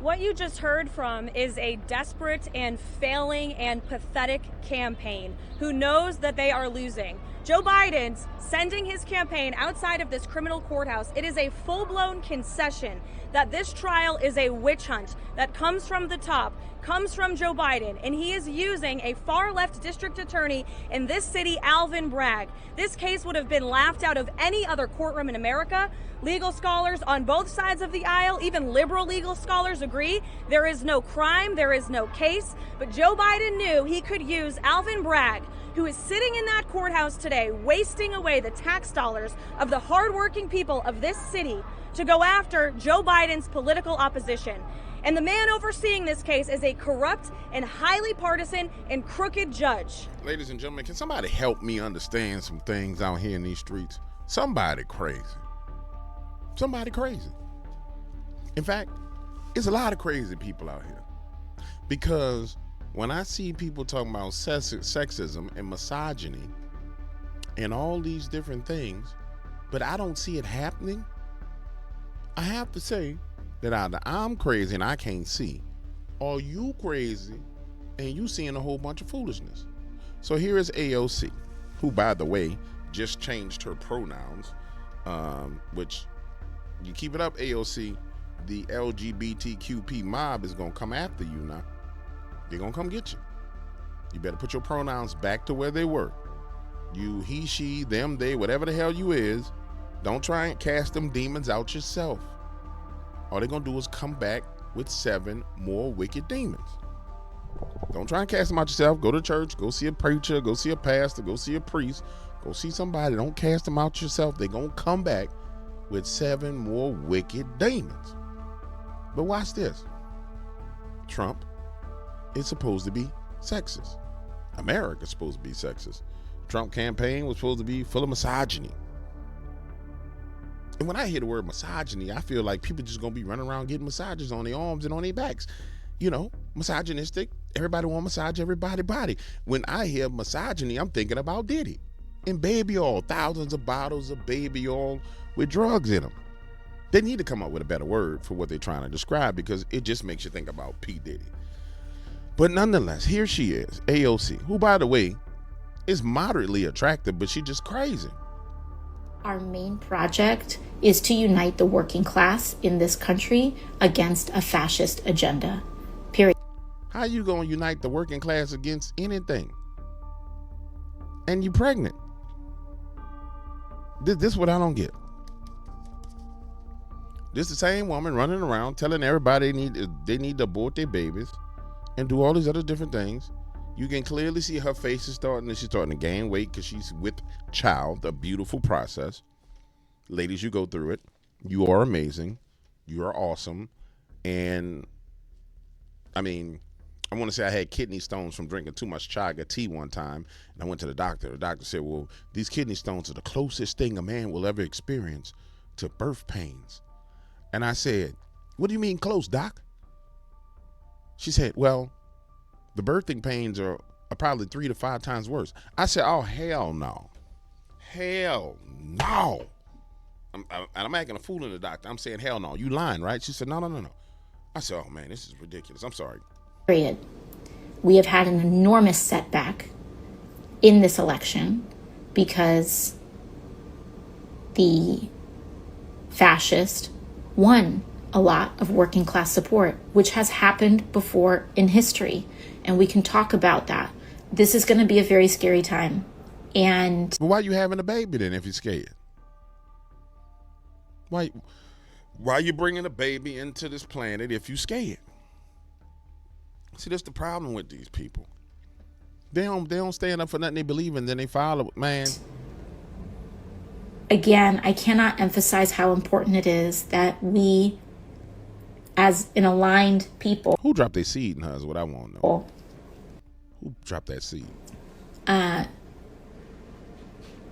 What you just heard from is a desperate and failing and pathetic campaign who knows that they are losing. Joe Biden's sending his campaign outside of this criminal courthouse. It is a full-blown concession that this trial is a witch hunt that comes from the top, comes from Joe Biden, and he is using a far-left district attorney in this city, Alvin Bragg. This case would have been laughed out of any other courtroom in America. Legal scholars on both sides of the aisle, even liberal legal scholars, agree there is no crime, there is no case, but Joe Biden knew he could use Alvin Bragg, who is sitting in that courthouse today, wasting away the tax dollars of the hardworking people of this city to go after Joe Biden's political opposition. And the man overseeing this case is a corrupt and highly partisan and crooked judge. Ladies and gentlemen, can somebody help me understand some things out here in these streets? Somebody crazy. Somebody crazy. In fact, it's a lot of crazy people out here. Because when I see people talking about sexism and misogyny and all these different things, but I don't see it happening, I have to say that either I'm crazy and I can't see, or you crazy and you seeing a whole bunch of foolishness. So here is AOC, who, by the way, just changed her pronouns, which you keep it up, AOC, the LGBTQP mob is going to come after you now. They're going to come get you. You better put your pronouns back to where they were. You, he, she, them, they, whatever the hell you is. Don't try and cast them demons out yourself. All they're going to do is come back with 7 more wicked demons. Don't try and cast them out yourself. Go to church. Go see a preacher. Go see a pastor. Go see a priest. Go see somebody. Don't cast them out yourself. They're going to come back with 7 more wicked demons. But watch this. Trump is supposed to be sexist. America's supposed to be sexist. Trump campaign was supposed to be full of misogyny. And when I hear the word misogyny, I feel like people just gonna be running around getting massages on their arms and on their backs. You know, misogynistic. Everybody want to massage everybody's body. When I hear misogyny, I'm thinking about Diddy and baby oil. Thousands of bottles of baby oil with drugs in them. They need to come up with a better word for what they're trying to describe, because it just makes you think about P. Diddy. But nonetheless, here she is, AOC, who, by the way, is moderately attractive, but she's just crazy. Our main project is to unite the working class in this country against a fascist agenda. Period. How you gonna unite the working class against anything? And you pregnant? This is what I don't get. This the same woman running around telling everybody they need to abort their babies and do all these other different things. You can clearly see her face is she's starting to gain weight because she's with child, a beautiful process. Ladies, you go through it. You are amazing. You are awesome. And I mean, I want to say I had kidney stones from drinking too much chaga tea one time. And I went to the doctor. The doctor said, well, these kidney stones are the closest thing a man will ever experience to birth pains. And I said, what do you mean close, doc? She said, well, the birthing pains are probably 3 to 5 times worse. I said, oh, hell no. Hell no. I'm acting a fool in the doctor. I'm saying, hell no. You lying, right? She said, no. I said, oh, man, this is ridiculous. I'm sorry. Period. We have had an enormous setback in this election because the fascist won a lot of working class support, which has happened before in history. And we can talk about that. This is going to be a very scary time. And but why are you having a baby then if you're scared? Why are you bringing a baby into this planet if you're scared? See, that's the problem with these people. They don't stand up for nothing they believe in, then they follow it, man. Again, I cannot emphasize how important it is that we, as an aligned people... Who dropped their seed in her is what I want to know. Who dropped that seed?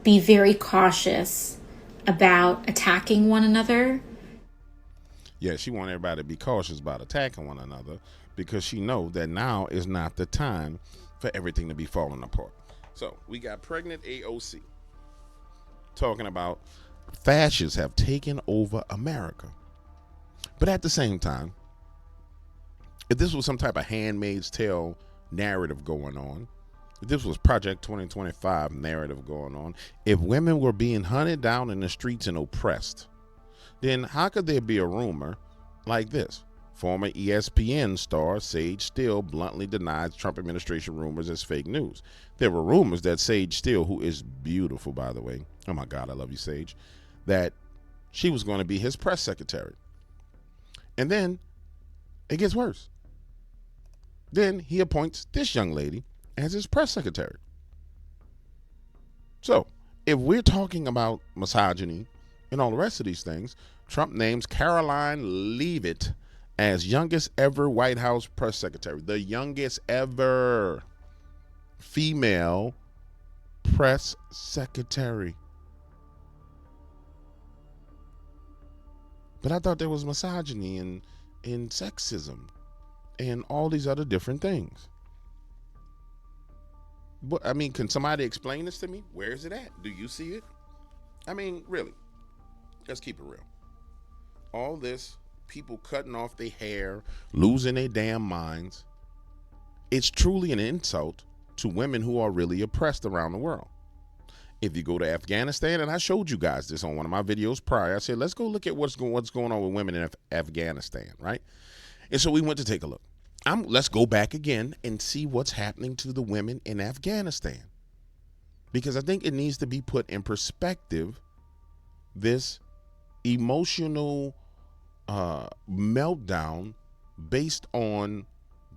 Be very cautious about attacking one another. Yeah, she wants everybody to be cautious about attacking one another because she knows that now is not the time for everything to be falling apart. So we got pregnant AOC talking about fascists have taken over America. But at the same time, if this was some type of Handmaid's Tale narrative going on, if this was Project 2025 narrative going on, if women were being hunted down in the streets and oppressed, then how could there be a rumor like this? Former ESPN star Sage Steele bluntly denies Trump administration rumors as fake news. There were rumors that Sage Steele, who is beautiful, by the way, oh my God, I love you, Sage, that she was going to be his press secretary. And then it gets worse. Then he appoints this young lady as his press secretary. So if we're talking about misogyny and all the rest of these things, Trump names Karoline Leavitt as youngest ever White House press secretary, the youngest ever female press secretary. But I thought there was misogyny and sexism and all these other different things. But I mean, can somebody explain this to me? Where is it at? Do you see it? I mean, really, let's keep it real. All this, people cutting off their hair, losing their damn minds, it's truly an insult to women who are really oppressed around the world. If you go to Afghanistan, and I showed you guys this on one of my videos prior, I said, let's go look at what's going on with women in Afghanistan, right? And so we went to take a look. Let's go back again and see what's happening to the women in Afghanistan. Because I think it needs to be put in perspective, this emotional meltdown based on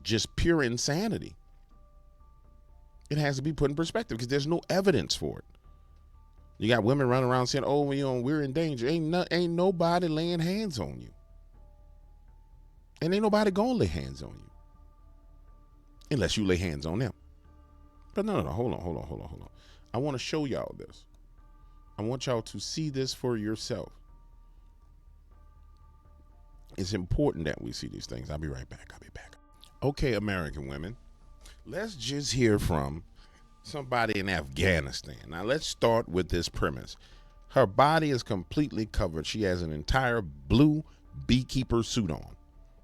just pure insanity. It has to be put in perspective because there's no evidence for it. You got women running around saying, oh, we're in danger. Ain't nobody laying hands on you. And ain't nobody gonna lay hands on you. Unless you lay hands on them. But no, hold on. I want to show y'all this. I want y'all to see this for yourself. It's important that we see these things. I'll be right back. Okay, American women, let's just hear from somebody in Afghanistan. Now, let's start with this premise. Her body is completely covered. She has an entire blue beekeeper suit on.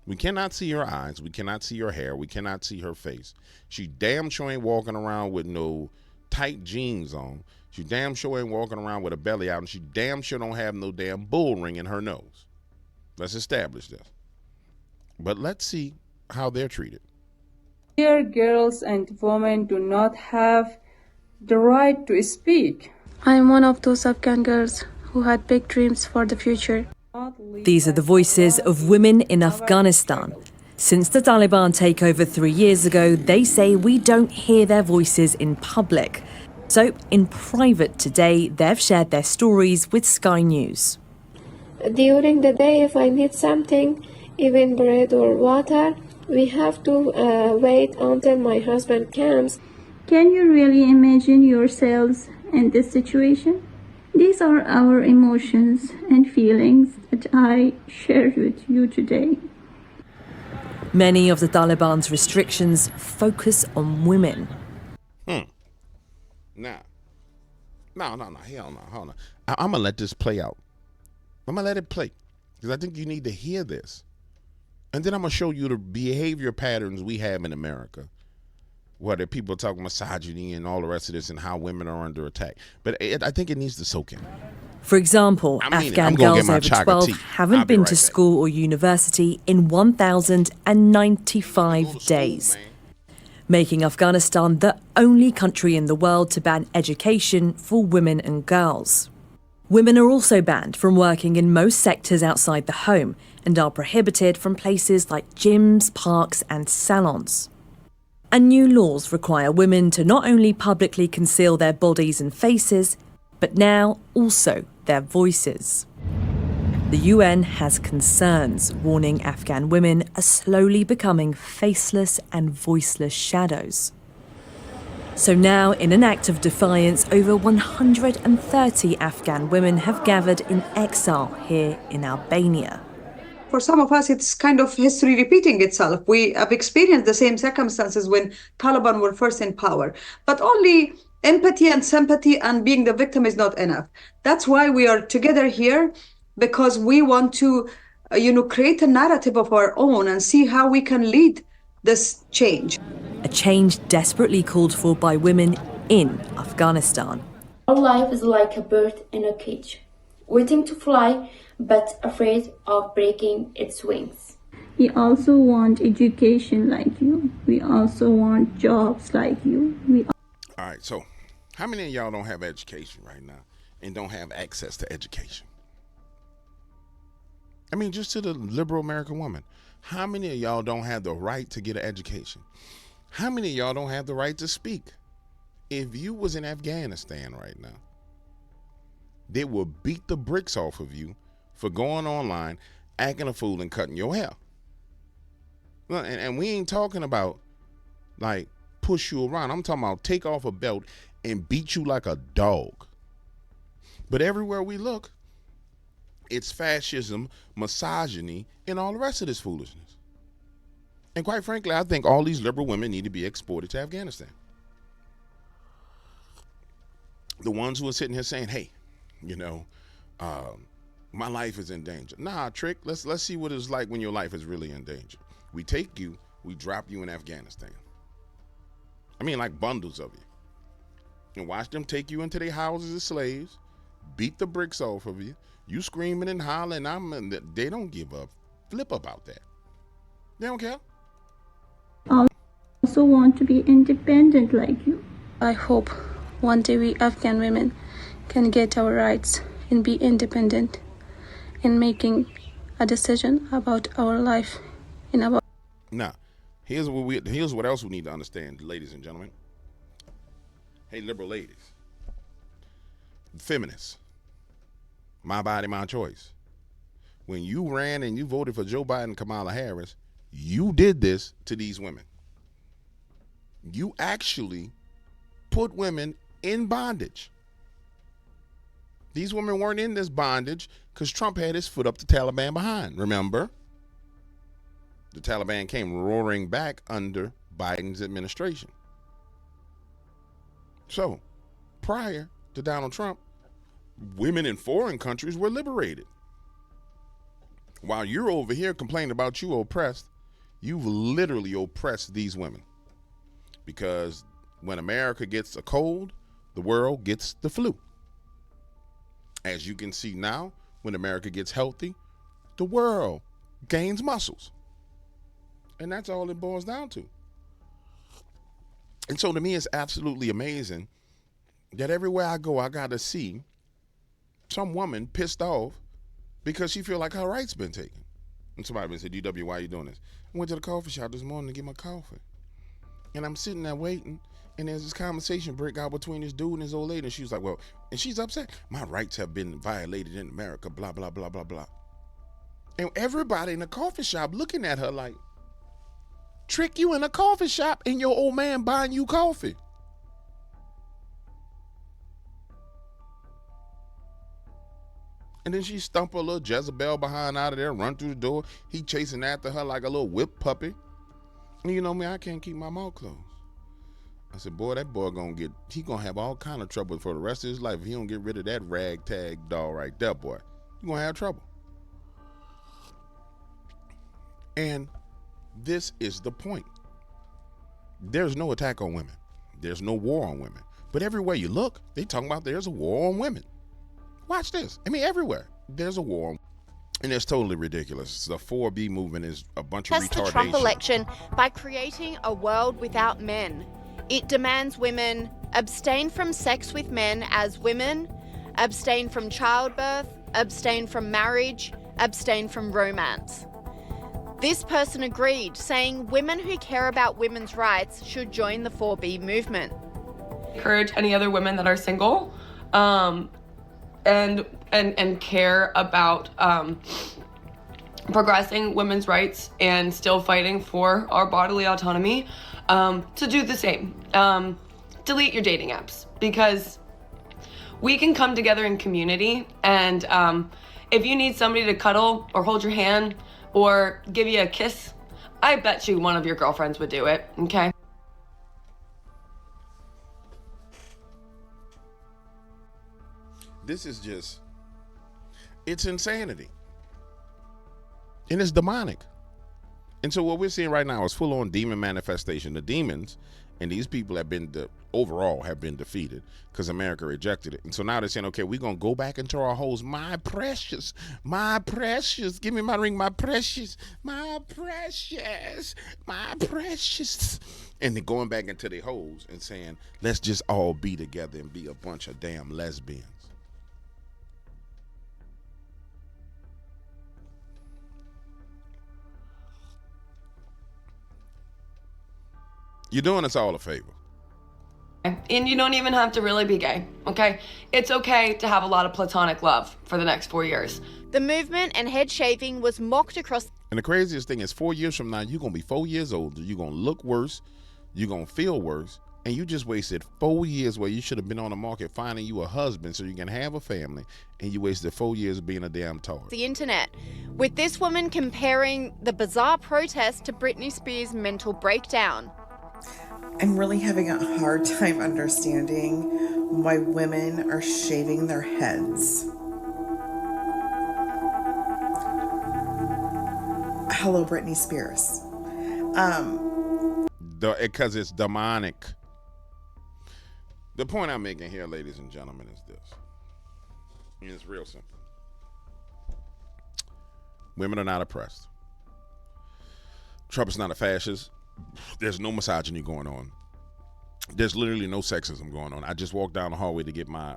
We cannot see her eyes. We cannot see her hair. We cannot see her face. She damn sure ain't walking around with no tight jeans on. She damn sure ain't walking around with a belly out. And she damn sure don't have no damn bull ring in her nose. Let's establish this. But let's see how they're treated. Here, girls and women do not have the right to speak. I am one of those Afghan girls who had big dreams for the future. These are the voices of women in Afghanistan. Since the Taliban takeover 3 years ago, they say we don't hear their voices in public. So, in private today, they've shared their stories with Sky News. During the day, if I need something, even bread or water, we have to wait until my husband comes. Can you really imagine yourselves in this situation? These are our emotions and feelings that I shared with you today. Many of the Taliban's restrictions focus on women. No, hell no, hold on. I'm going to let this play out. I'm going to let it play because I think you need to hear this. And then I'm going to show you the behavior patterns we have in America, where the people talk misogyny and all the rest of this and how women are under attack. But I think it needs to soak in. For example, Afghan girls over 12 haven't been to school or university in 1,095 days, making Afghanistan the only country in the world to ban education for women and girls. Women are also banned from working in most sectors outside the home and are prohibited from places like gyms, parks and salons. And new laws require women to not only publicly conceal their bodies and faces, but now also their voices. The UN has concerns, warning Afghan women are slowly becoming faceless and voiceless shadows. So now, in an act of defiance, over 130 Afghan women have gathered in exile here in Albania. For some of us, it's kind of history repeating itself. We have experienced the same circumstances when Taliban were first in power, but only empathy and sympathy and being the victim is not enough. That's why we are together here, because we want to create a narrative of our own and see how we can lead this change. A change desperately called for by women in Afghanistan. Our life is like a bird in a cage, waiting to fly, but afraid of breaking its wings. We also want education like you. We also want jobs like you. All right, so how many of y'all don't have education right now and don't have access to education? I mean, just to the liberal American woman, how many of y'all don't have the right to get an education? How many of y'all don't have the right to speak? If you was in Afghanistan right now, they will beat the bricks off of you for going online, acting a fool and cutting your hair. And we ain't talking about like push you around. I'm talking about take off a belt and beat you like a dog. But everywhere we look, it's fascism, misogyny, and all the rest of this foolishness. And quite frankly, I think all these liberal women need to be exported to Afghanistan. The ones who are sitting here saying, hey, my life is in danger. Nah, Trick, let's see what it's like when your life is really in danger. We take you, we drop you in Afghanistan. I mean, like bundles of you. And watch them take you into their houses as slaves, beat the bricks off of you. You screaming and hollering. They don't give a flip about that. They don't care. I also want to be independent like you. I hope one day we Afghan women can get our rights and be independent in making a decision about our life and about. Now, here's what else we need to understand, ladies and gentlemen. Hey, liberal ladies, feminists, my body, my choice. When you ran and you voted for Joe Biden and Kamala Harris, you did this to these women. You actually put women in bondage. These women weren't in this bondage because Trump had his foot up the Taliban behind. Remember? The Taliban came roaring back under Biden's administration. So, prior to Donald Trump, women in foreign countries were liberated. While you're over here complaining about you oppressed, you've literally oppressed these women. Because when America gets a cold, the world gets the flu. As you can see now, when America gets healthy, the world gains muscles. And that's all it boils down to. And so to me, it's absolutely amazing that everywhere I go, I got to see some woman pissed off because she feel like her rights been taken. And somebody said, DW, why are you doing this? I went to the coffee shop this morning to get my coffee. And I'm sitting there waiting, and there's this conversation break out between this dude and his old lady. And she was like, well, and she's upset. My rights have been violated in America, blah, blah, blah, blah, blah. And everybody in the coffee shop looking at her like, Trick, you in a coffee shop and your old man buying you coffee. And then she stump a little Jezebel behind out of there, run through the door. He chasing after her like a little whipped puppy. And you know me, I can't keep my mouth closed. I said, boy, that boy he gonna have all kind of trouble for the rest of his life. If he don't get rid of that ragtag doll right there, boy, you gonna have trouble. And this is the point. There's no attack on women. There's no war on women. But everywhere you look, they talking about there's a war on women. Watch this. I mean, everywhere there's a war on. And it's totally ridiculous. The 4B movement is a bunch of retardation. The Trump election by creating a world without men. It demands women abstain from sex with men as women, abstain from childbirth, abstain from marriage, abstain from romance. This person agreed, saying women who care about women's rights should join the 4B movement. Encourage any other women that are single and care about progressing women's rights and still fighting for our bodily autonomy to do the same. Delete your dating apps, because we can come together in community, and if you need somebody to cuddle or hold your hand or give you a kiss, I bet you one of your girlfriends would do it, okay? This is just, it's insanity. And it's demonic. And so what we're seeing right now is full-on demon manifestation. The demons and these people have been overall defeated because America rejected it. And so now they're saying, okay, we're going to go back into our holes. My precious, give me my ring, my precious. And they're going back into their holes and saying, let's just all be together and be a bunch of damn lesbians. You're doing us all a favor. And you don't even have to really be gay, okay? It's okay to have a lot of platonic love for the next 4 years. The movement and head shaving was mocked across. And the craziest thing is 4 years from now, you're going to be 4 years older. You're going to look worse. You're going to feel worse. And you just wasted 4 years where you should have been on the market finding you a husband so you can have a family. And you wasted 4 years being a damn tard. The internet, with this woman comparing the bizarre protest to Britney Spears' mental breakdown. I'm really having a hard time understanding why women are shaving their heads. Hello, Britney Spears. Because it's demonic. The point I'm making here, ladies and gentlemen, is this. And it's real simple. Women are not oppressed. Trump is not a fascist. There's no misogyny going on. There's literally no sexism going on. I just walked down the hallway to get my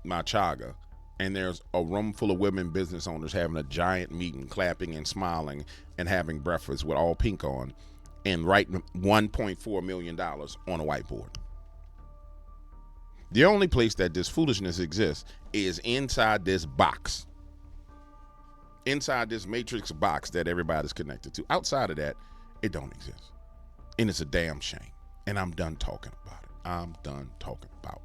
chaga, and there's a room full of women business owners having a giant meeting, clapping and smiling and having breakfast with all pink on and writing $1.4 million on a whiteboard. The only place that this foolishness exists is inside this box. Inside this matrix box that everybody's connected to. Outside of that, it don't exist. And it's a damn shame. And I'm done talking about it. I'm done talking about